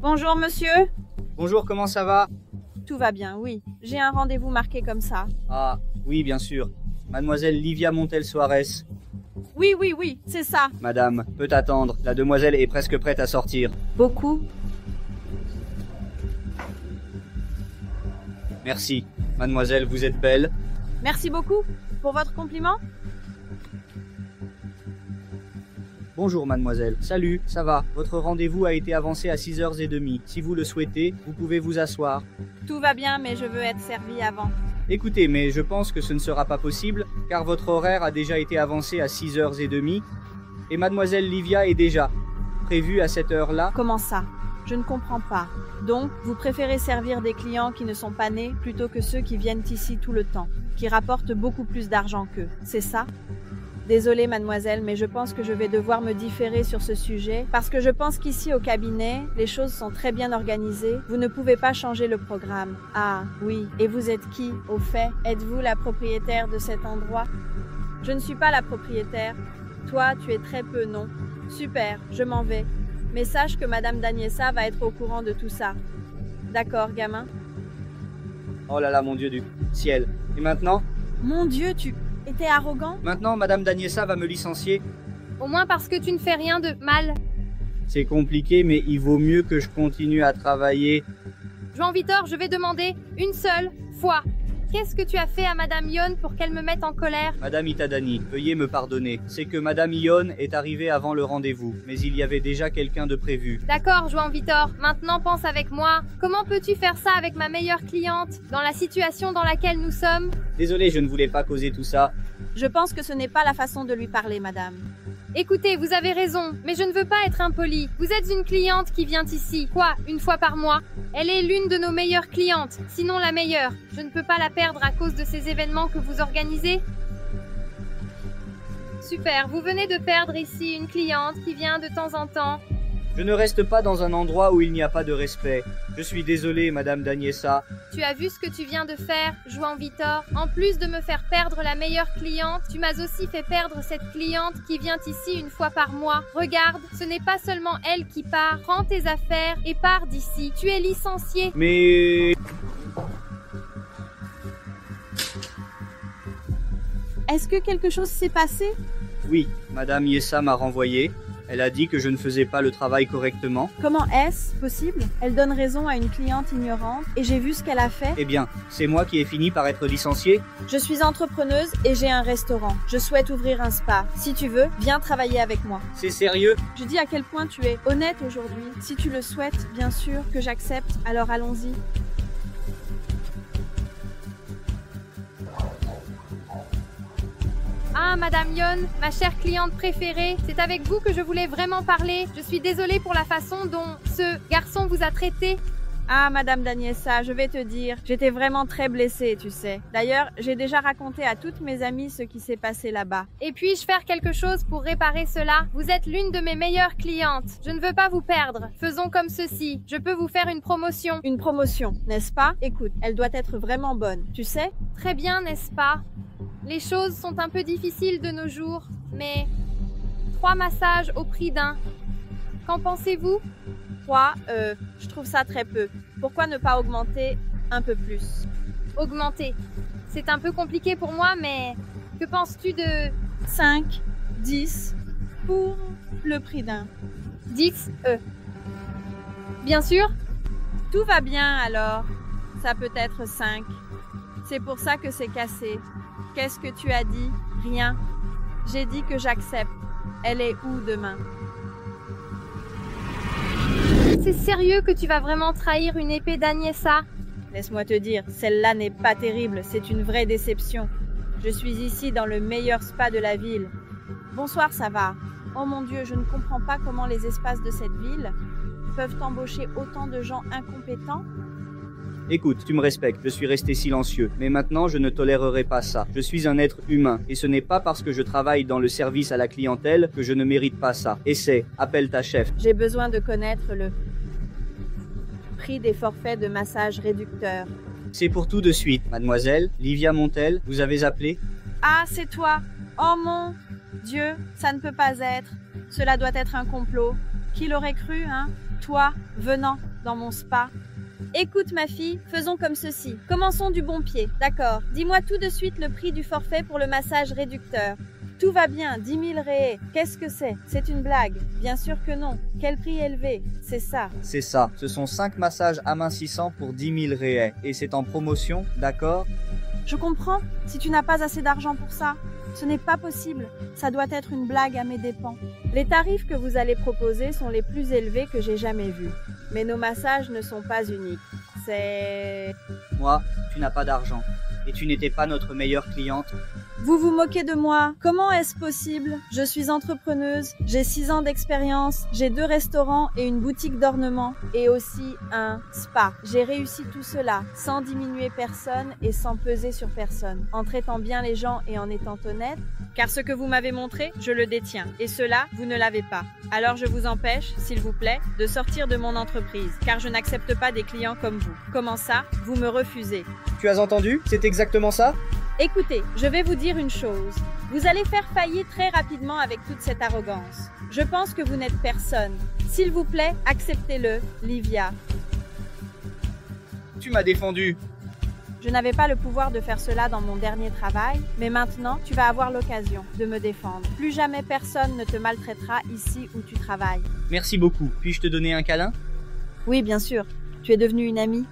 Bonjour monsieur. Bonjour, comment ça va? Tout va bien, oui. J'ai un rendez-vous marqué comme ça. Ah, oui, bien sûr. Mademoiselle Livia Montel-Soares. Oui, c'est ça. Madame, peut attendre. La demoiselle est presque prête à sortir. Beaucoup. Merci. Mademoiselle, vous êtes belle. Merci beaucoup. Pour votre compliment? Bonjour mademoiselle. Salut, ça va? Votre rendez-vous a été avancé à 6h30. Si vous le souhaitez, vous pouvez vous asseoir. Tout va bien, mais je veux être servie avant. Écoutez, mais je pense que ce ne sera pas possible, car votre horaire a déjà été avancé à 6h30, et mademoiselle Livia est déjà prévue à cette heure-là. Comment ça? Je ne comprends pas. Donc, vous préférez servir des clients qui ne sont pas nés plutôt que ceux qui viennent ici tout le temps, qui rapportent beaucoup plus d'argent qu'eux, c'est ça? Désolée mademoiselle, mais je pense que je vais devoir me différer sur ce sujet parce que je pense qu'ici au cabinet, les choses sont très bien organisées. Vous ne pouvez pas changer le programme. Ah, oui. Et vous êtes qui, au fait? Êtes-vous la propriétaire de cet endroit? Je ne suis pas la propriétaire. Toi, tu es très peu, non? Super, je m'en vais. Mais sache que madame Daniessa va être au courant de tout ça. D'accord, gamin? Oh là là, mon Dieu du ciel. Et maintenant? Mon Dieu, tu étais arrogant? Maintenant, madame Daniessa va me licencier. Au moins parce que tu ne fais rien de mal. C'est compliqué, mais il vaut mieux que je continue à travailler. Joan-Victor, je vais demander une seule fois. Qu'est-ce que tu as fait à Madame Yon pour qu'elle me mette en colère? Madame Itadani, veuillez me pardonner. C'est que Madame Yon est arrivée avant le rendez-vous, mais il y avait déjà quelqu'un de prévu. D'accord, Joan-Victor. Maintenant, pense avec moi. Comment peux-tu faire ça avec ma meilleure cliente, dans la situation dans laquelle nous sommes? Désolé, je ne voulais pas causer tout ça. Je pense que ce n'est pas la façon de lui parler, madame. Écoutez, vous avez raison, mais je ne veux pas être impolie. Vous êtes une cliente qui vient ici, quoi, une fois par mois? Elle est l'une de nos meilleures clientes, sinon la meilleure. Je ne peux pas la perdre à cause de ces événements que vous organisez? Super, vous venez de perdre ici une cliente qui vient de temps en temps. Je ne reste pas dans un endroit où il n'y a pas de respect. Je suis désolé, Madame Daniessa. Tu as vu ce que tu viens de faire, Joan-Victor? En plus de me faire perdre la meilleure cliente, tu m'as aussi fait perdre cette cliente qui vient ici une fois par mois. Regarde, ce n'est pas seulement elle qui part. Prends tes affaires et pars d'ici. Tu es licencié. Mais... Est-ce que quelque chose s'est passé? Oui, Madame Yessa m'a renvoyé. Elle a dit que je ne faisais pas le travail correctement. Comment est-ce possible? Elle donne raison à une cliente ignorante et j'ai vu ce qu'elle a fait. Eh bien, c'est moi qui ai fini par être licencié. Je suis entrepreneuse et j'ai un restaurant. Je souhaite ouvrir un spa. Si tu veux, viens travailler avec moi. C'est sérieux? Je dis à quel point tu es honnête aujourd'hui. Si tu le souhaites, bien sûr que j'accepte, alors allons-y. Ah, Madame Yon, ma chère cliente préférée, c'est avec vous que je voulais vraiment parler. Je suis désolée pour la façon dont ce garçon vous a traité. Ah, Madame Daniessa, je vais te dire, j'étais vraiment très blessée, tu sais. D'ailleurs, j'ai déjà raconté à toutes mes amies ce qui s'est passé là-bas. Et puis-je faire quelque chose pour réparer cela? Vous êtes l'une de mes meilleures clientes. Je ne veux pas vous perdre. Faisons comme ceci. Je peux vous faire une promotion. Une promotion, n'est-ce pas? Écoute, elle doit être vraiment bonne, tu sais? Très bien, n'est-ce pas? Les choses sont un peu difficiles de nos jours, mais 3 massages au prix d'un. Qu'en pensez-vous? 3, je trouve ça très peu. Pourquoi ne pas augmenter un peu plus? Augmenter. C'est un peu compliqué pour moi, mais que penses-tu de 5, 10 pour le prix d'un? 10 Bien sûr? Tout va bien alors. Ça peut être 5. C'est pour ça que c'est cassé. Qu'est-ce que tu as dit? Rien. J'ai dit que j'accepte. Elle est où demain? C'est sérieux que tu vas vraiment trahir une épée d'Agnessa? Laisse-moi te dire, celle-là n'est pas terrible, c'est une vraie déception. Je suis ici dans le meilleur spa de la ville. Bonsoir, ça va? Oh mon Dieu, je ne comprends pas comment les espaces de cette ville peuvent embaucher autant de gens incompétents. Écoute, tu me respectes, je suis resté silencieux. Mais maintenant, je ne tolérerai pas ça. Je suis un être humain. Et ce n'est pas parce que je travaille dans le service à la clientèle que je ne mérite pas ça. Essaie, appelle ta chef. J'ai besoin de connaître le prix des forfaits de massage réducteurs. C'est pour tout de suite. Mademoiselle, Livia Montel, vous avez appelé? Ah, c'est toi. Oh mon Dieu, ça ne peut pas être. Cela doit être un complot. Qui l'aurait cru, hein? Toi, venant dans mon spa. Écoute ma fille, faisons comme ceci. Commençons du bon pied, d'accord. Dis-moi tout de suite le prix du forfait pour le massage réducteur. Tout va bien, 10 000 réés. Qu'est-ce que c'est? C'est une blague? Bien sûr que non. Quel prix élevé? C'est ça. C'est ça. Ce sont 5 massages amincissants pour 10 000 réais. Et c'est en promotion, d'accord? Je comprends, si tu n'as pas assez d'argent pour ça. Ce n'est pas possible. Ça doit être une blague à mes dépens. Les tarifs que vous allez proposer sont les plus élevés que j'ai jamais vus. Mais nos massages ne sont pas uniques. C'est... Moi, tu n'as pas d'argent. Et tu n'étais pas notre meilleure cliente. Vous vous moquez de moi? Comment est-ce possible? Je suis entrepreneuse, j'ai 6 ans d'expérience, j'ai 2 restaurants et une boutique d'ornement, et aussi un spa. J'ai réussi tout cela, sans diminuer personne et sans peser sur personne, en traitant bien les gens et en étant honnête, car ce que vous m'avez montré, je le détiens, et cela, vous ne l'avez pas. Alors je vous empêche, s'il vous plaît, de sortir de mon entreprise, car je n'accepte pas des clients comme vous. Comment ça? Vous me refusez. Tu as entendu? C'est exactement ça? Écoutez, je vais vous dire une chose. Vous allez faire faillite très rapidement avec toute cette arrogance. Je pense que vous n'êtes personne. S'il vous plaît, acceptez-le, Livia. Tu m'as défendu. Je n'avais pas le pouvoir de faire cela dans mon dernier travail, mais maintenant, tu vas avoir l'occasion de me défendre. Plus jamais personne ne te maltraitera ici où tu travailles. Merci beaucoup. Puis-je te donner un câlin? Oui, bien sûr. Tu es devenue une amie.